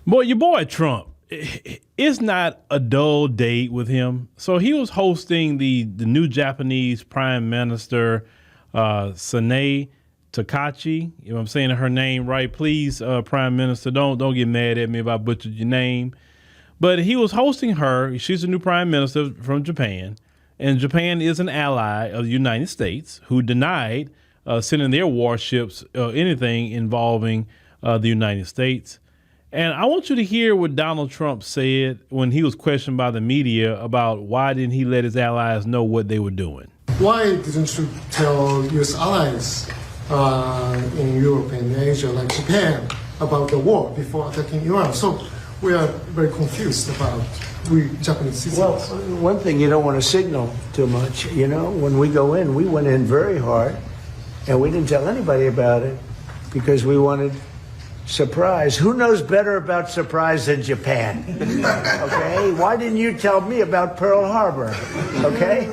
Boy, your boy Trump, it's not a dull date with him. So he was hosting the new Japanese Prime Minister, Sanae Takaichi. You know what I'm saying her name right? Please, Prime Minister, don't get mad at me if I butchered your name. But he was hosting her. She's a new Prime Minister from Japan. And Japan is an ally of the United States who denied sending their warships, anything involving the United States. And I want you to hear what Donald Trump said when he was questioned by the media about why didn't he let his allies know what they were doing. Why didn't you tell U.S. allies in Europe and Asia, like Japan, about the war before attacking Iran? So we are very confused about we Japanese citizens. Well, one thing, you don't want to signal too much. You know, when we go in, we went in very hard, and we didn't tell anybody about it because we wanted surprise. Who knows better about surprise than Japan? Okay? Why didn't you tell me about Pearl Harbor? Okay?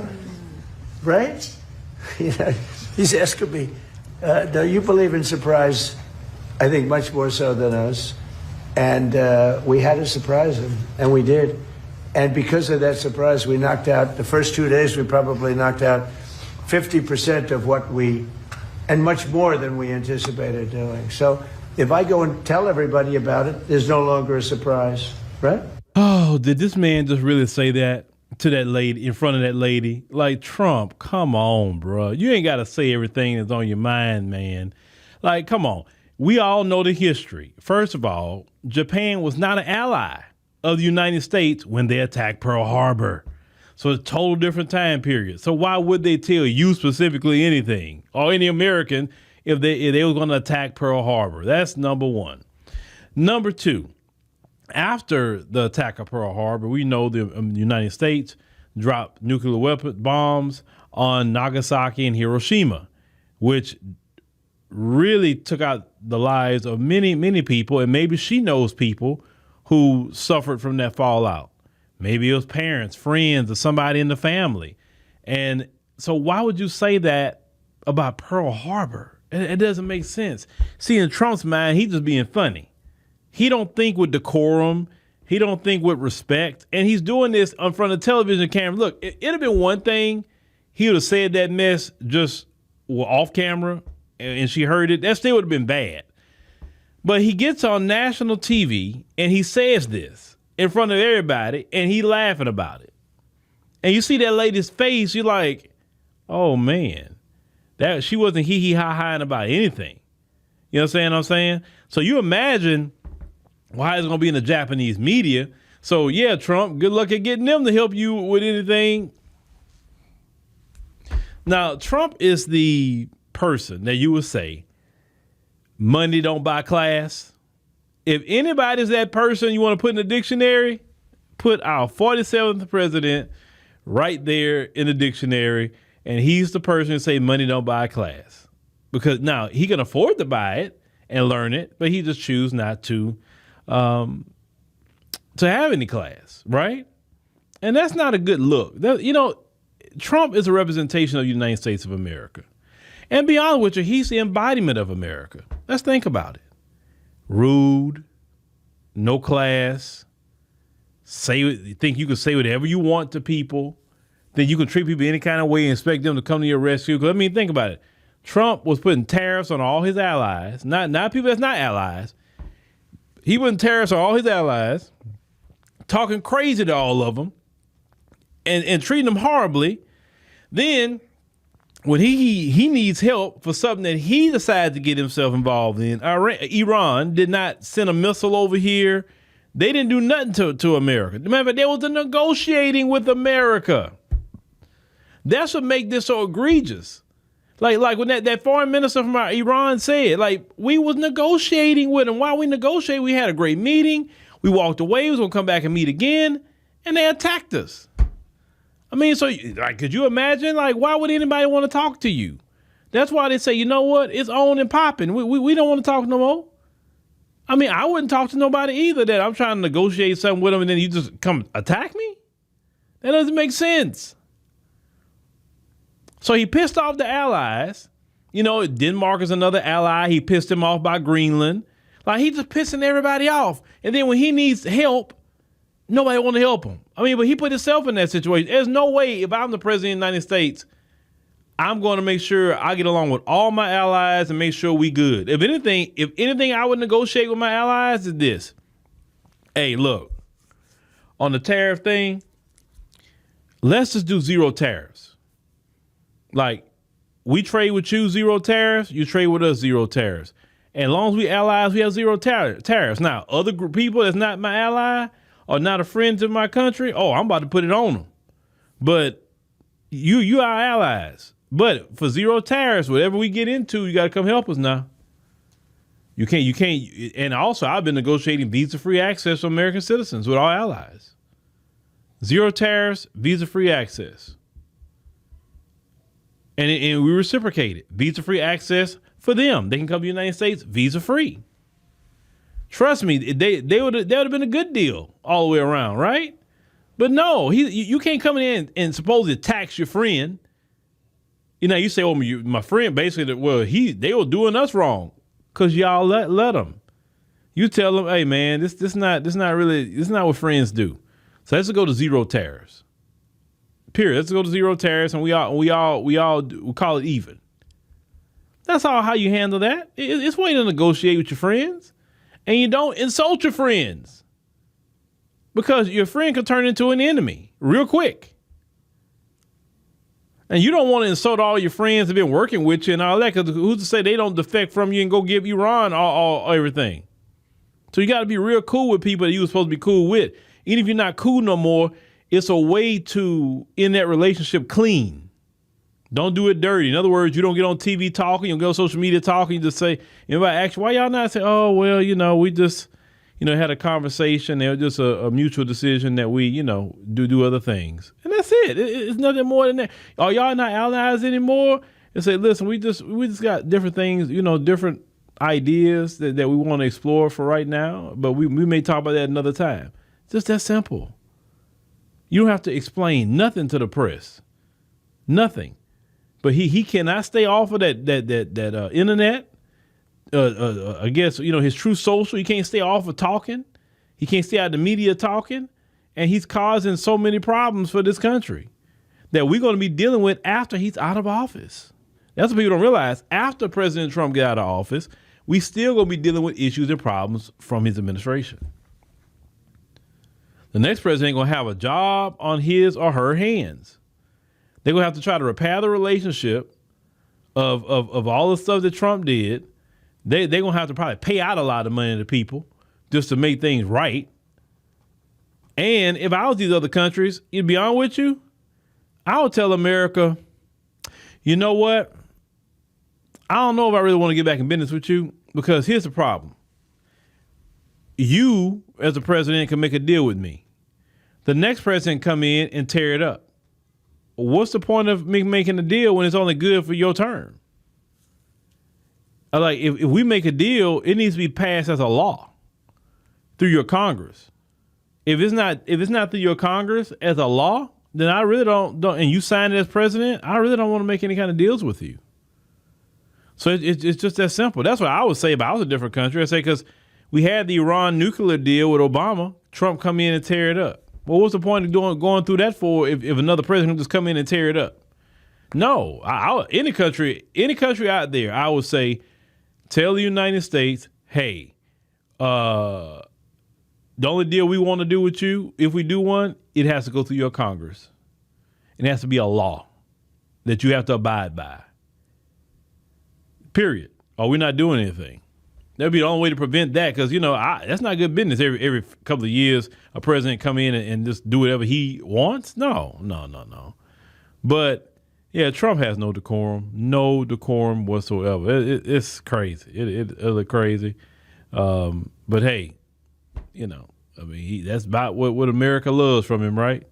Right? You know, he's asking me, do you believe in surprise? I think much more so than us. And we had to surprise him, and we did. And because of that surprise, we knocked out, the first 2 days, we probably knocked out 50% of what and much more than we anticipated doing. So if I go and tell everybody about it, there's no longer a surprise, right? Oh, did this man just really say that to that lady, in front of that lady? Like, Trump, come on, bro. You ain't got to say everything that's on your mind, man. Like, come on. We all know the history. First of all, Japan was not an ally of the United States when they attacked Pearl Harbor. So it's a total different time period. So why would they tell you specifically anything or any American if they were going to attack Pearl Harbor? That's number one. Number two, after the attack of Pearl Harbor, we know the United States dropped nuclear weapon bombs on Nagasaki and Hiroshima, which really took out the lives of many, many people. And maybe she knows people who suffered from that fallout. Maybe it was parents, friends, or somebody in the family. And so why would you say that about Pearl Harbor? It doesn't make sense. See, in Trump's mind, he's just being funny. He don't think with decorum. He don't think with respect. And he's doing this in front of television camera. Look, it'd have been one thing. He would have said that mess just off camera and she heard it. That still would have been bad. But he gets on national TV and he says this in front of everybody and he laughing about it. And you see that lady's face, you're like, oh man, that she wasn't hee-hee-ha-haing about anything. You know what I'm saying? So you imagine why it's going to be in the Japanese media. So yeah, Trump, good luck at getting them to help you with anything. Now, Trump is the person that you would say, money don't buy class. If anybody's that person you want to put in the dictionary, put our 47th president right there in the dictionary, and he's the person who say money don't buy class. Because now he can afford to buy it and learn it, but he just choose not to have any class, right? And that's not a good look. Trump is a representation of the United States of America. And beyond which, he's the embodiment of America. Let's think about it. Rude, no class, think you can say whatever you want to people, then you can treat people any kind of way and expect them to come to your rescue. Because, think about it. Trump was putting tariffs on all his allies, not people that's not allies. He putting tariffs on all his allies, talking crazy to all of them, and treating them horribly. Then when he needs help for something that he decided to get himself involved in, Iran did not send a missile over here. They didn't do nothing to America. Remember, they was negotiating with America. That's what make this so egregious. Like when that foreign minister from Iran said, we was negotiating with them. While we negotiated, we had a great meeting. We walked away. We was going to come back and meet again. And they attacked us. So could you imagine? Why would anybody want to talk to you? That's why they say, you know what? It's on and popping. We don't want to talk no more. I wouldn't talk to nobody either that I'm trying to negotiate something with them and then you just come attack me? That doesn't make sense. So he pissed off the allies. Denmark is another ally. He pissed him off by Greenland. Like, he just pissing everybody off. And then when he needs help, nobody want to help him. I mean, but he put himself in that situation. There's no way, if I'm the president of the United States, I'm going to make sure I get along with all my allies and make sure we good. If anything I would negotiate with my allies is this. Hey, look, on the tariff thing, let's just do zero tariffs. Like, we trade with you, zero tariffs. You trade with us, zero tariffs. And as long as we allies, we have zero tariffs. Now, other people that's not my ally or not a friend to my country, I'm about to put it on them. But you are allies. But for zero tariffs, whatever we get into, you got to come help us now. You can't. And also, I've been negotiating visa-free access for American citizens with all allies. Zero tariffs, visa-free access. And we reciprocated. Visa-free access for them. They can come to the United States visa-free. Trust me, they would have been a good deal all the way around, right? But no, you can't come in and supposedly tax your friend. You know, you say, my friend, basically, they were doing us wrong because y'all let them. You tell them, hey man, this not what friends do. So let's go to zero tariffs. Period. Let's go to zero tariffs, and we call it even. That's how you handle that. It's way to negotiate with your friends, and you don't insult your friends because your friend could turn into an enemy real quick. And you don't want to insult all your friends that have been working with you and all that, because who's to say they don't defect from you and go give Iran all everything? So you got to be real cool with people that you were supposed to be cool with. Even if you're not cool no more, it's a way to end that relationship clean. Don't do it dirty. In other words, you don't get on TV talking, you don't get on social media talking, you just say, anybody ask you, why y'all not say, oh, well, we just, had a conversation. It was just a mutual decision that we, do other things. And that's it. It's nothing more than that. Are y'all not allies anymore? And say, listen, we just got different things, different ideas that we want to explore for right now, but we may talk about that another time. Just that simple. You don't have to explain nothing to the press. Nothing. But he cannot stay off of that internet. I guess, his true social. He can't stay off of talking. He can't stay out of the media talking. And he's causing so many problems for this country that we're going to be dealing with after he's out of office. That's what people don't realize. After President Trump get out of office, we still going to be dealing with issues and problems from his administration. The next president ain't going to have a job on his or her hands. They're going to have to try to repair the relationship of all the stuff that Trump did. They're going to have to probably pay out a lot of money to people just to make things right. And if I was these other countries, to be honest with you, I would tell America, you know what? I don't know if I really want to get back in business with you, because here's the problem. You, as a president, can make a deal with me. The next president come in and tear it up. What's the point of me making a deal when it's only good for your term? Like, if we make a deal, it needs to be passed as a law through your Congress. If it's not through your Congress as a law, then I really don't, and you sign it as president, I really don't want to make any kind of deals with you. So it's just that simple. That's what I would say if I was a different country. I'd say, because we had the Iran nuclear deal with Obama, Trump come in and tear it up. Well, what's the point of going through that for if another president just come in and tear it up? No, any country out there, I would say, tell the United States, hey, the only deal we want to do with you, if we do one, it has to go through your Congress. It has to be a law that you have to abide by. Period. Or we're not doing anything. That'd be the only way to prevent that, because, that's not good business. Every couple of years, a president come in and just do whatever he wants. No. But, yeah, Trump has no decorum whatsoever. It's crazy. It's crazy. But, hey, that's about what America loves from him, right?